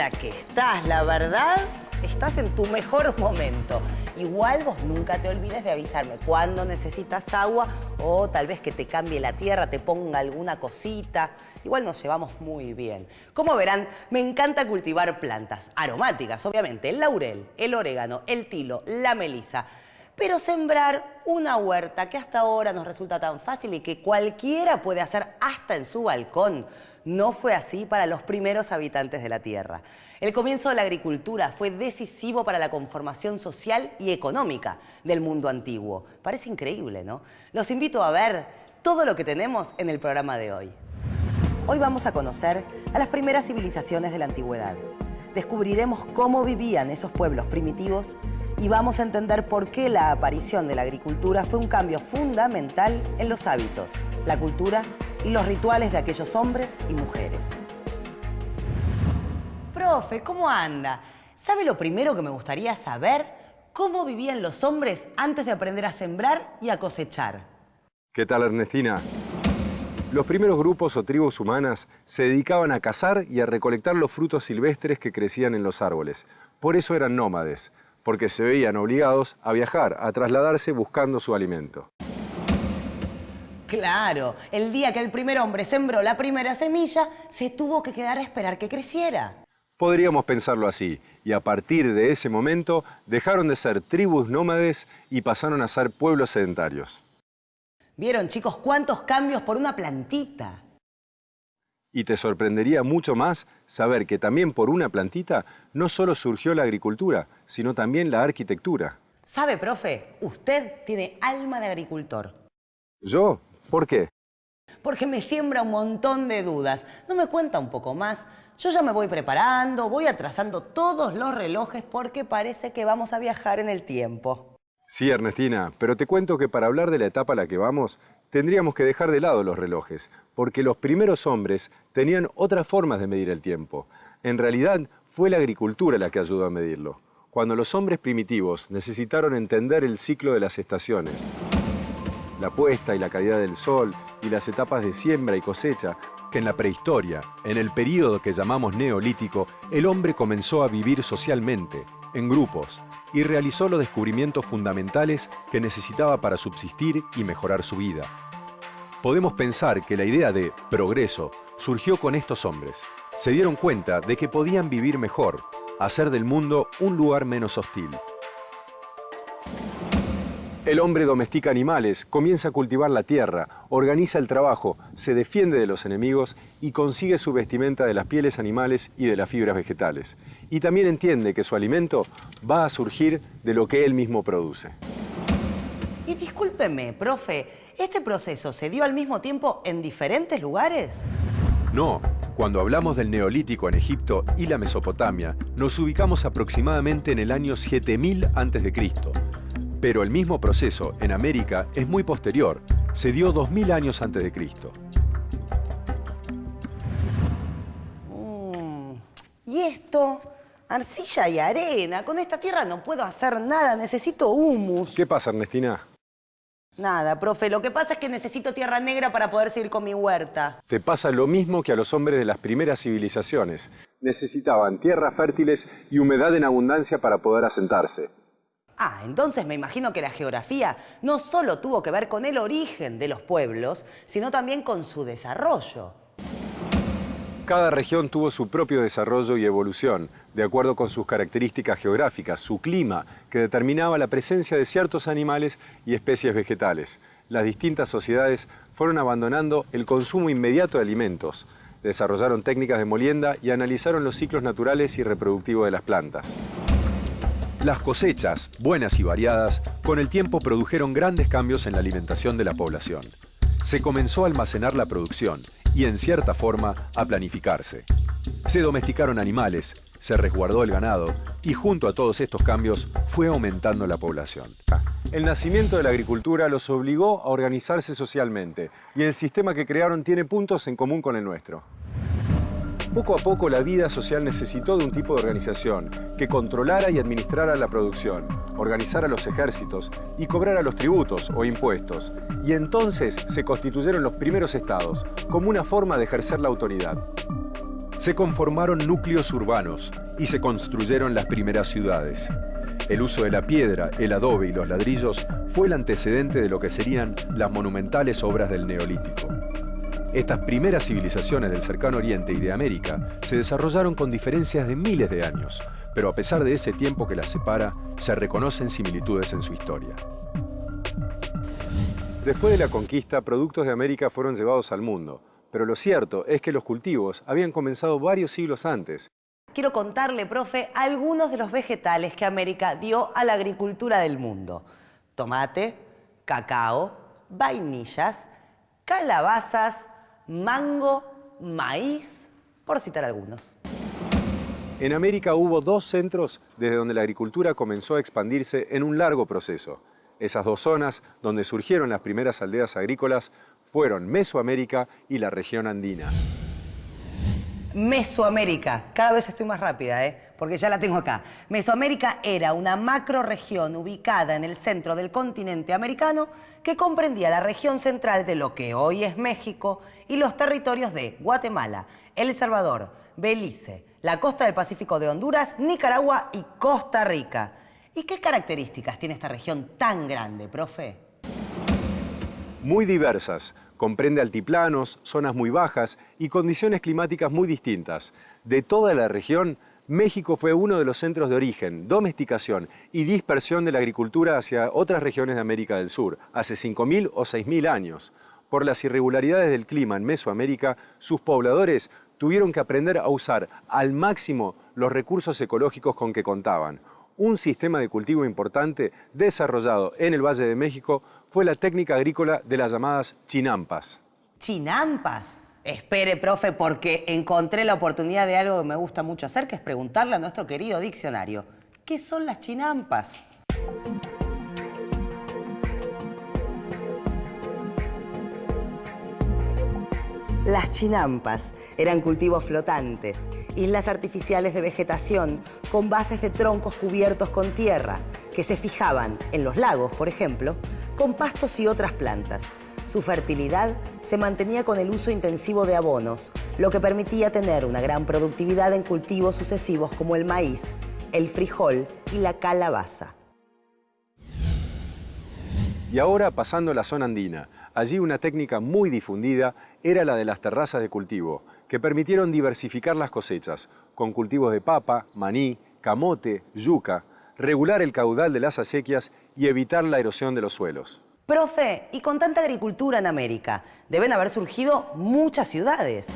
linda que estás, la verdad, estás en tu mejor momento. Igual vos nunca te olvides de avisarme cuando necesitas agua o tal vez que te cambie la tierra, te ponga alguna cosita. Igual nos llevamos muy bien. Como verán, me encanta cultivar plantas aromáticas, obviamente. El laurel, el orégano, el tilo, la melisa. Pero sembrar una huerta que hasta ahora nos resulta tan fácil y que cualquiera puede hacer hasta en su balcón, no fue así para los primeros habitantes de la Tierra. El comienzo de la agricultura fue decisivo para la conformación social y económica del mundo antiguo. Parece increíble, ¿no? Los invito a ver todo lo que tenemos en el programa de hoy. Hoy vamos a conocer a las primeras civilizaciones de la antigüedad. Descubriremos cómo vivían esos pueblos primitivos y vamos a entender por qué la aparición de la agricultura fue un cambio fundamental en los hábitos, la cultura y los rituales de aquellos hombres y mujeres. Profe, ¿cómo anda? ¿Sabe lo primero que me gustaría saber? ¿Cómo vivían los hombres antes de aprender a sembrar y a cosechar? ¿Qué tal, Ernestina? Los primeros grupos o tribus humanas se dedicaban a cazar y a recolectar los frutos silvestres que crecían en los árboles. Por eso eran nómades, porque se veían obligados a viajar, a trasladarse buscando su alimento. Claro, el día que el primer hombre sembró la primera semilla, se tuvo que quedar a esperar que creciera. Podríamos pensarlo así, y a partir de ese momento dejaron de ser tribus nómades y pasaron a ser pueblos sedentarios. ¿Vieron, chicos, cuántos cambios por una plantita? Y te sorprendería mucho más saber que también por una plantita no solo surgió la agricultura, sino también la arquitectura. ¿Sabe, profe? Usted tiene alma de agricultor. ¿Yo? ¿Por qué? Porque me siembra un montón de dudas. ¿No me cuenta un poco más? Yo ya me voy preparando, voy atrasando todos los relojes porque parece que vamos a viajar en el tiempo. Sí, Ernestina, pero te cuento que para hablar de la etapa a la que vamos, tendríamos que dejar de lado los relojes, porque los primeros hombres tenían otras formas de medir el tiempo. En realidad, fue la agricultura la que ayudó a medirlo. Cuando los hombres primitivos necesitaron entender el ciclo de las estaciones, la puesta y la caída del sol y las etapas de siembra y cosecha, que en la prehistoria, en el período que llamamos neolítico, el hombre comenzó a vivir socialmente, en grupos, y realizó los descubrimientos fundamentales que necesitaba para subsistir y mejorar su vida. Podemos pensar que la idea de progreso surgió con estos hombres. Se dieron cuenta de que podían vivir mejor, hacer del mundo un lugar menos hostil. El hombre domestica animales, comienza a cultivar la tierra, organiza el trabajo, se defiende de los enemigos y consigue su vestimenta de las pieles animales y de las fibras vegetales. Y también entiende que su alimento va a surgir de lo que él mismo produce. Y discúlpeme, profe, ¿este proceso se dio al mismo tiempo en diferentes lugares? No, cuando hablamos del Neolítico en Egipto y la Mesopotamia, nos ubicamos aproximadamente en el año 7000 a.C., pero el mismo proceso en América es muy posterior, se dio 2000 años antes de Cristo. ¿Y esto? Arcilla y arena. Con esta tierra no puedo hacer nada, necesito humus. ¿Qué pasa, Ernestina? Nada, profe, lo que pasa es que necesito tierra negra para poder seguir con mi huerta. Te pasa lo mismo que a los hombres de las primeras civilizaciones. Necesitaban tierras fértiles y humedad en abundancia para poder asentarse. Ah, entonces me imagino que la geografía no solo tuvo que ver con el origen de los pueblos, sino también con su desarrollo. Cada región tuvo su propio desarrollo y evolución, de acuerdo con sus características geográficas, su clima, que determinaba la presencia de ciertos animales y especies vegetales. Las distintas sociedades fueron abandonando el consumo inmediato de alimentos, desarrollaron técnicas de molienda y analizaron los ciclos naturales y reproductivos de las plantas. Las cosechas, buenas y variadas, con el tiempo produjeron grandes cambios en la alimentación de la población. Se comenzó a almacenar la producción y, en cierta forma, a planificarse. Se domesticaron animales, se resguardó el ganado y, junto a todos estos cambios, fue aumentando la población. El nacimiento de la agricultura los obligó a organizarse socialmente y el sistema que crearon tiene puntos en común con el nuestro. Poco a poco la vida social necesitó de un tipo de organización que controlara y administrara la producción, organizara los ejércitos y cobrara los tributos o impuestos. Y entonces se constituyeron los primeros estados como una forma de ejercer la autoridad. se conformaron núcleos urbanos y se construyeron las primeras ciudades. El uso de la piedra, el adobe y los ladrillos fue el antecedente de lo que serían las monumentales obras del Neolítico. Estas primeras civilizaciones del cercano Oriente y de América se desarrollaron con diferencias de miles de años, pero a pesar de ese tiempo que las separa, se reconocen similitudes en su historia. Después de la conquista, productos de América fueron llevados al mundo, pero lo cierto es que los cultivos habían comenzado varios siglos antes. Quiero contarle, profe, algunos de los vegetales que América dio a la agricultura del mundo. Tomate, cacao, vainillas, calabazas, mango, maíz, por citar algunos. En América hubo dos centros desde donde la agricultura comenzó a expandirse en un largo proceso. Esas dos zonas donde surgieron las primeras aldeas agrícolas fueron Mesoamérica y la región andina. Mesoamérica. Cada vez estoy más rápida, porque ya la tengo acá. Mesoamérica era una macrorregión ubicada en el centro del continente americano que comprendía la región central de lo que hoy es México y los territorios de Guatemala, El Salvador, Belice, la costa del Pacífico de Honduras, Nicaragua y Costa Rica. ¿Y qué características tiene esta región tan grande, profe? Muy diversas. Comprende altiplanos, zonas muy bajas y condiciones climáticas muy distintas. De toda la región, México fue uno de los centros de origen, domesticación y dispersión de la agricultura hacia otras regiones de América del Sur, hace 5.000 o 6.000 años. Por las irregularidades del clima en Mesoamérica, sus pobladores tuvieron que aprender a usar al máximo los recursos ecológicos con que contaban. Un sistema de cultivo importante desarrollado en el Valle de México fue la técnica agrícola de las llamadas chinampas. ¿Chinampas? Espere, profe, porque encontré la oportunidad de algo que me gusta mucho hacer, que es preguntarle a nuestro querido diccionario. ¿Qué son las chinampas? Las chinampas eran cultivos flotantes, islas artificiales de vegetación con bases de troncos cubiertos con tierra, que se fijaban en los lagos, por ejemplo, con pastos y otras plantas. Su fertilidad se mantenía con el uso intensivo de abonos, lo que permitía tener una gran productividad en cultivos sucesivos como el maíz, el frijol y la calabaza. Y ahora pasando a la zona andina. Allí una técnica muy difundida era la de las terrazas de cultivo, que permitieron diversificar las cosechas, con cultivos de papa, maní, camote, yuca, regular el caudal de las acequias y evitar la erosión de los suelos. Profe, y con tanta agricultura en América, deben haber surgido muchas ciudades.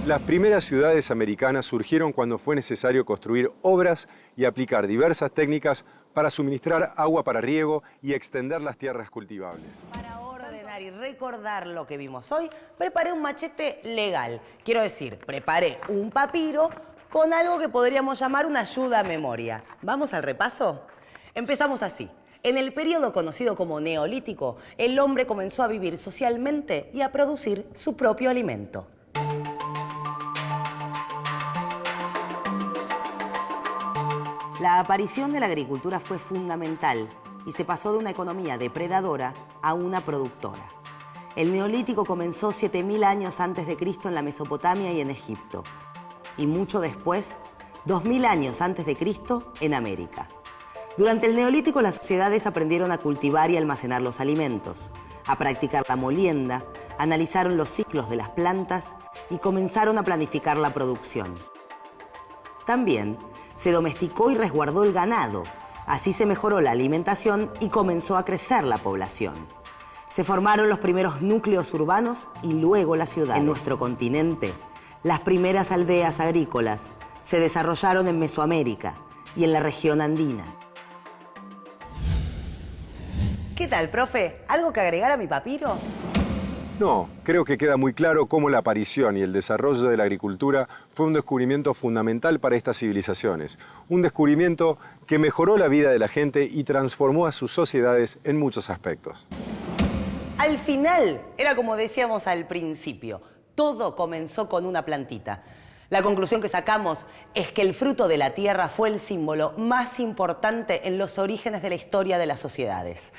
Las primeras ciudades americanas surgieron cuando fue necesario construir obras y aplicar diversas técnicas para suministrar agua para riego y extender las tierras cultivables. Para ordenar y recordar lo que vimos hoy, preparé un machete legal. Quiero decir, preparé un papiro con algo que podríamos llamar una ayuda a memoria. ¿Vamos al repaso? Empezamos así. En el periodo conocido como Neolítico, el hombre comenzó a vivir socialmente y a producir su propio alimento. La aparición de la agricultura fue fundamental y se pasó de una economía depredadora a una productora. El Neolítico comenzó 7.000 años antes de Cristo en la Mesopotamia y en Egipto, y mucho después, 2.000 años antes de Cristo, en América. Durante el Neolítico las sociedades aprendieron a cultivar y almacenar los alimentos, a practicar la molienda, analizaron los ciclos de las plantas y comenzaron a planificar la producción. También se domesticó y resguardó el ganado. Así se mejoró la alimentación y comenzó a crecer la población. Se formaron los primeros núcleos urbanos y luego las ciudades. En nuestro continente, las primeras aldeas agrícolas se desarrollaron en Mesoamérica y en la región andina. ¿Qué tal, profe? ¿Algo que agregar a mi papiro? No, creo que queda muy claro cómo la aparición y el desarrollo de la agricultura fue un descubrimiento fundamental para estas civilizaciones. Un descubrimiento que mejoró la vida de la gente y transformó a sus sociedades en muchos aspectos. Al final, era como decíamos al principio, todo comenzó con una plantita. La conclusión que sacamos es que el fruto de la tierra fue el símbolo más importante en los orígenes de la historia de las sociedades.